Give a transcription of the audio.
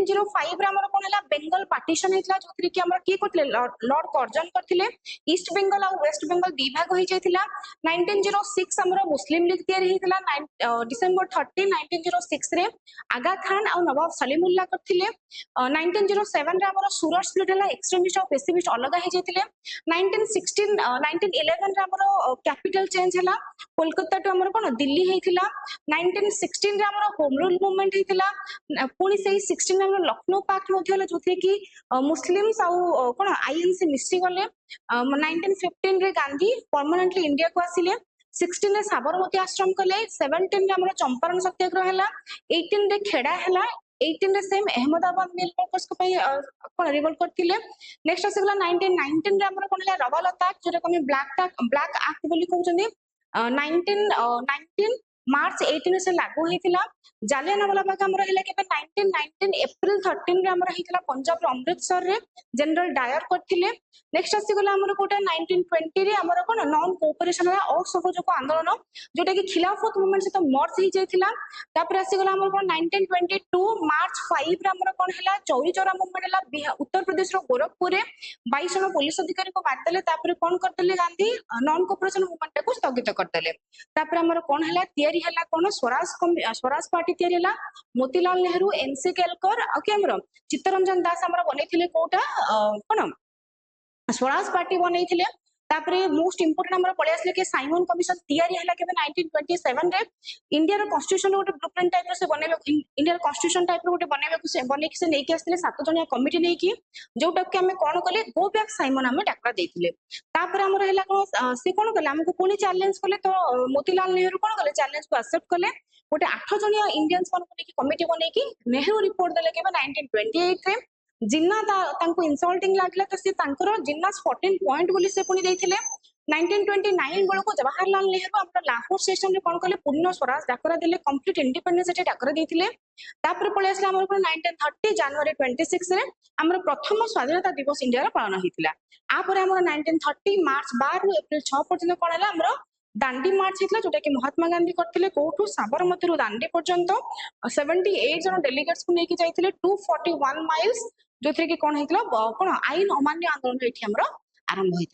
1905 रे हमर कोन हला बेंगल पार्टीशन हेतला जोथि कि हमर की करथले लॉर्ड कर्जन करथिले ईस्ट बेंगल और वेस्ट बेंगल दी भाग होई जायतिला 1906 हमर मुस्लिम लीग तयारी हेतला डिसेंबर 30 1906 रे आगा खान और नवाब सलीमुल्लाह करथिले 1907 रे हमर सूरत स्प्लिट हला एक्सट्रीमिस्ट और पेसिफिस्ट अलग हे जायतिले 1916 1911 रे हमर कैपिटल चेंज हला कोलकाता टू हमर कोन दिल्ली हेतिला 1916 रे हमर होम रूल मूवमेंट हेतिला पुनी से 16 हमर लखनऊ पैक्ट मध्ये हला जोथि कि मुस्लिम्स और कोन आईएनसी मिस्ट्री गले 1915 रे गांधी परमानेंटली इंडिया को आसिले 16 रे साबरमती आश्रम कले 17 रे हमर चंपारण सत्याग्रह हला 18 रे खेड़ा हला 18 रे सेम अहमदाबाद मिल वर्कर्स को पई कोन रिवोल्ट करथिले नेक्स्ट आसीगला 1919 रे हमर कोन हला रबल अटैक जोरा को हम ब्लैक एक्ट बोली कहउछनी 1919 मार्च 18 से लागू हेतिला जालियानवाला बाग हमर हेला के 1919 अप्रैल 13 रे हमर हेतिला पंजाब रे अमृतसर रे जनरल डायर करथिले नेक्स्ट आसीगला हमर कोटा 1920 रे हमर कोन नॉन कोऑपरेशन रा असहयोग आंदोलन जोटा कि खिलाफत मूवमेंट से तो मर्ज ही जायतिला तापर आसीगला हमर कोन 1922 मार्च 5 रे हमर कोन हेला चौरी चौरा मूवमेंट हला उत्तर प्रदेश रो गोरखपुर रे 22 जन पुलिस अधिकारी को मारतले तापर कोन करतले गांधी नॉन कोऑपरेशन मूवमेंट को स्थगित करतले तापर हमर कोन हेला तयारी हला कोन स्वराज पार्टी तयारी हला मोतीलाल नेहरू एनसी केलकर आ के हमर चित्तरंजन दास हमर बनेथिले कोटा कोन स्वराज पार्टी बनेथिले तापरे मोस्ट इंपोर्टेंट हमर पळे आसले के साइमन कमिशन तयारी हला के 1927 रे इंडिया रो कॉन्स्टिट्यूशन गोटे ब्लूप्रिंट टाइप रो से बनेबे इंडिया रो कॉन्स्टिट्यूशन टाइप रो गोटे बनेबे को से बने के से नै के आसले 7 जणिया कमिटी नै की जोटा के हमें कोन कले गो बैक साइमन हमें डाकरा देथिले तापरे हमर हला कोन से कोन कले हमको कोनी चैलेंज कले तो मोतीलाल नेहरू कोन कले चैलेंज को एक्सेप्ट कले गोटे 8 जणिया इंडियंस को लेके कमिटी बने की नेहरू रिपोर्ट देले के 1928 रे जिन्ना तांको इंसल्टिंग लागला तो से तांकर जिन्नास 14 पॉइंट बोली से पुनी देथिले 1929 बेल को जवाहरलाल नेहरू अपना लाहौर सेशन रे कोन कले पूर्ण स्वराज डाकरा देले कंप्लीट इंडिपेंडेंस एटे डाकरा देथिले तापर पळे आसला हमर 1930 जनवरी 26 रे हमर प्रथम स्वाधीनता दिवस इंडिया रे पालन हितला आ परे हमर 1930 मार्च 12 रु अप्रैल 6 पर्यंत कोन हला हमर दांडी मार्च हितला जोटा कि महात्मा गांधी करथिले कोठू साबरमती रु दांडी पर्यंत 78 जन डेलीगेट्स को नेकी जाइथिले 241 माइल्स जोथरे कि कोन हितला कोन आईन अमान्य आंदोलन एठी हमर आरंभ हितला।